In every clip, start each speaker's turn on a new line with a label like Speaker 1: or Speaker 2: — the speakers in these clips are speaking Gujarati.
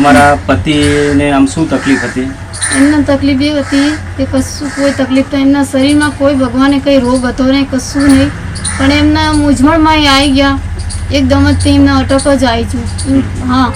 Speaker 1: તમારા પતિને આમ શું તકલીફ હતી?
Speaker 2: એમને તકલીફ એ હતી કે કશું કોઈ તકલીફ તો એમના શરીરમાં કોઈ ભગવાને કંઈ રોગ હતો નહીં, કશું નહીં, પણ એમના મૂંઝવણમાં એ આવી ગયા એકદમ જ તે એમને અટક જ આવી છું. હા,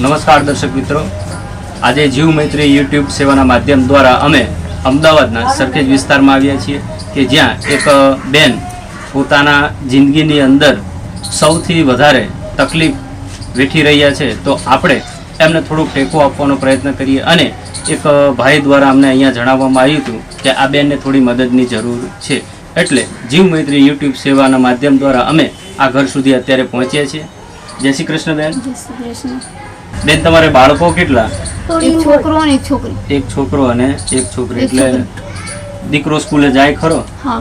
Speaker 1: નમસ્કાર દર્શક મિત્રો, આજે જીવ મૈત્રી યુટ્યુબ સેવાના માધ્યમ દ્વારા અમે અમદાવાદના સરખેજ વિસ્તારમાં આવ્યા છીએ કે જ્યાં એક બેન પોતાના જિંદગીની અંદર સૌથી વધારે તકલીફ વેઠી રહ્યા છે. તો આપણે એમને થોડુંક ટેકો આપવાનો પ્રયત્ન કરીએ. અને એક ભાઈ દ્વારા અમને અહીંયા જણાવવામાં આવ્યું હતું કે આ બેનને થોડી મદદની જરૂર છે, એટલે જીવ મૈત્રી યુટ્યુબ સેવાના માધ્યમ દ્વારા અમે આ ઘર સુધી અત્યારે પહોંચ્યા છીએ. જય શ્રી કૃષ્ણ બેન.
Speaker 2: જય શ્રી કૃષ્ણ.
Speaker 1: બેન, તમારે બાળકો કેટલા?
Speaker 2: એક છોકરો અને એક છોકરી.
Speaker 1: એક છોકરો અને એક છોકરી. એટલે દીકરો સ્કૂલે જાય ખરો?
Speaker 2: હા.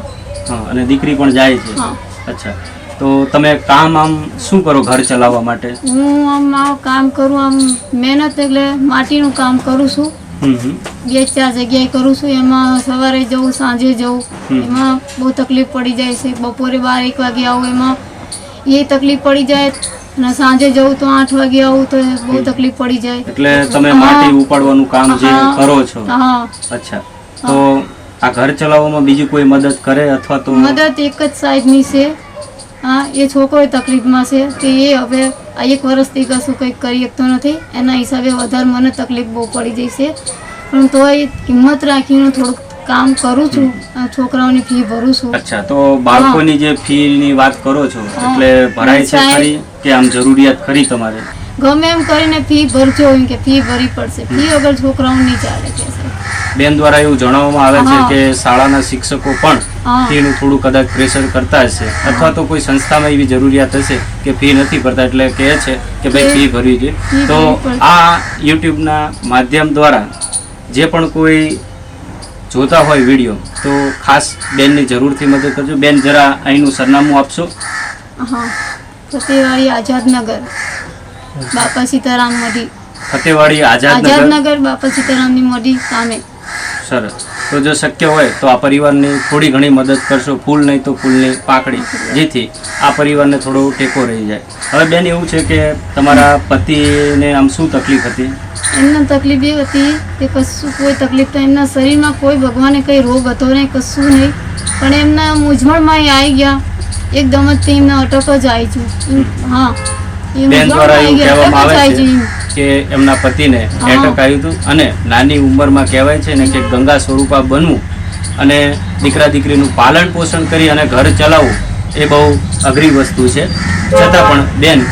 Speaker 1: હા, અને દીકરી પણ જાય છે?
Speaker 2: હા.
Speaker 1: અચ્છા, તો તમે કામ આમ શું કરો ઘર ચલાવવા માટે?
Speaker 2: હું આમ કામ કરું, આમ મહેનત એટલે માટીનું કામ કરું છું. 2-4 જગ્યાએ કરું છું. એમાં સવારે જવું, સાંજે જવું, એમાં બહુ તકલીફ પડી જાય છે. બપોરે 12-1 વાગે આવું, એમાં એ તકલીફ પડી જાય. અને સાંજે જવું તો 8 વાગે આવું તો બહુ તકલીફ પડી જાય.
Speaker 1: એટલે તમે માટી ઉપાડવાનું કામ જે કરો છો?
Speaker 2: હા.
Speaker 1: અચ્છા, તો આ ઘર ચલાવવામાં બીજી કોઈ મદદ કરે અથવા તો?
Speaker 2: મદદ એક જ સાઈડની છે. હા, એ છોકરો તકલીફમાં છે કે એ હવે 1 વર્ષથી કશું કંઈક કરી શકતો નથી. એના હિસાબે વધારે મને તકલીફ બહુ પડી જાય છે, પણ તોય હિંમત રાખીને થોડુંક કામ કરું છું. છોકરાઓની ફી ભરું છું.
Speaker 1: અચ્છા, તો બાળકોની જે ફી ની વાત કરો છો એટલે ભરાય છે ખરી કે આમ જરૂરિયાત ખરી તમારે?
Speaker 2: ગમે એમ કરીને ફી ભરજો, એમ કે ફી ભરવી પડશે, ફી વગર છોકરાઓ નહીં ચાલે કે છે.
Speaker 1: બેન દ્વારા એવું જણાવવામાં આવે છે કે શાળાના શિક્ષકો પણ ફીનું થોડું કદાચ પ્રેશર કરતા હશે, અથવા તો કોઈ સંસ્થામાં એવી જરૂરિયાત હશે કે ફી નથી ભરતા એટલે કહે છે કે ભાઈ ફી ભરવી જોઈએ. તો આ યુટ્યુબના માધ્યમ દ્વારા જે પણ કોઈ જોતા હોય વિડીયો તો ખાસ બેનની જરૂરથી મદદ કરજો. બેન, જરા અહીંનું સરનામું આપશો?
Speaker 2: હા, ફતેવાડી આઝાદનગર, બાપા સીતારામ મઢી.
Speaker 1: ફતેવાડી આઝાદનગર,
Speaker 2: બાપા સીતારામની મઢી સામે.
Speaker 1: સરસ. તો જો શક્ય હોય તો આ પરિવારની થોડી ઘણી મદદ કરશો, ફૂલ નહીં તો ફૂલની પાંખડી, જેથી આ પરિવારને થોડો ટેકો રહી જાય. હવે બેન, એવું છે કે તમારા પતિને આમ શું તકલીફ હતી?
Speaker 2: એમને તકલીફ એ હતી કે કશું કોઈ તકલીફ તો એમના શરીરમાં કોઈ ભગવાને કંઈ રોગ હતો નહીં, કશું નહીં, પણ એમના મૂંઝવણમાં એ આવી ગયા એકદમ જ તે એમને અટક જ આવી છું. હા,
Speaker 1: બેન દ્વારા એવું કહેવામાં આવે છે કે એમના પતિને એટક આવ્યું હતું અને નાની ઉંમરમાં કહેવાય છે ને કે ગંગા સ્વરૂપા બનવું અને દીકરા દીકરીનું પાલન પોષણ કરી અને ઘર ચલાવવું એ બહુ અઘરી વસ્તુ છે. છતાં પણ બેન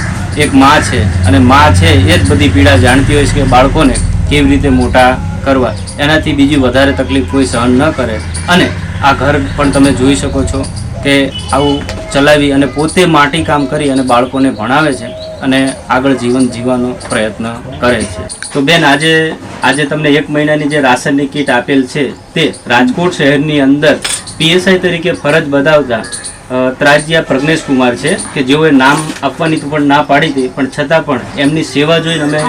Speaker 1: એક માં છે, અને માં છે એ જ બધી પીડા જાણતી હોય છે કે બાળકોને કેવી રીતે મોટા કરવા. એનાથી બીજી વધારે તકલીફ કોઈ સહન ન કરે. અને આ ઘર પણ તમે જોઈ શકો છો કે આવું ચલાવી અને પોતે માટી કામ કરી અને બાળકોને ભણાવે છે અને આગળ જીવન જીવવાનો પ્રયત્ન કરે છે. તો બેન, આજે તમને 1 મહિનાની જે રાશનની કીટ આપેલ છે તે રાજકોટ શહેરની અંદર PSI તરીકે ફરજ બજાવતા ત્રાજિયા પ્રજ્ઞેશ કુમાર છે કે જેઓએ નામ આપવાની તો પણ ના પાડી હતી, પણ છતાં પણ એમની સેવા જોઈને અમે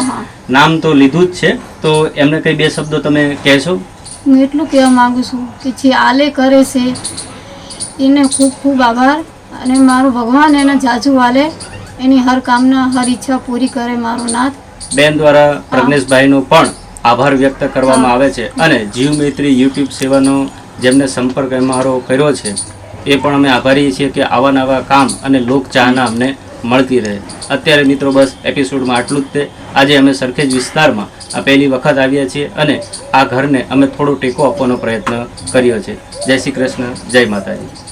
Speaker 1: નામ તો લીધું જ છે. તો એમને કઈ 2 શબ્દો તમે કહેશો?
Speaker 2: હું એટલું કહેવા માંગુ છું કે જે આલે કરે છે એને ખૂબ ખૂબ આભાર, અને મારો ભગવાન એને જાજુ આલે, એની હર કામના હર ઈચ્છા પૂરી કરે મારો નાથ.
Speaker 1: બેન દ્વારા પ્રજ્ઞેશભાઈનો પણ આભાર વ્યક્ત કરવામાં આવે છે. અને જીવ મૈત્રી યુટ્યુબ સેવાનો જેમને સંપર્ક અમારો કર્યો છે એ પણ અમે આભારી છીએ કે આવા નવા કામ અને લોકચાહના અમને મળતી રહે. અત્યારે મિત્રો બસ એપિસોડમાં આટલું જ તે. આજે અમે સરખેજ વિસ્તારમાં આ પહેલી વખત આવ્યા છીએ અને આ ઘરને અમે થોડો ટેકો આપવાનો પ્રયત્ન કર્યો છે. જય શ્રી કૃષ્ણ, જય માતાજી.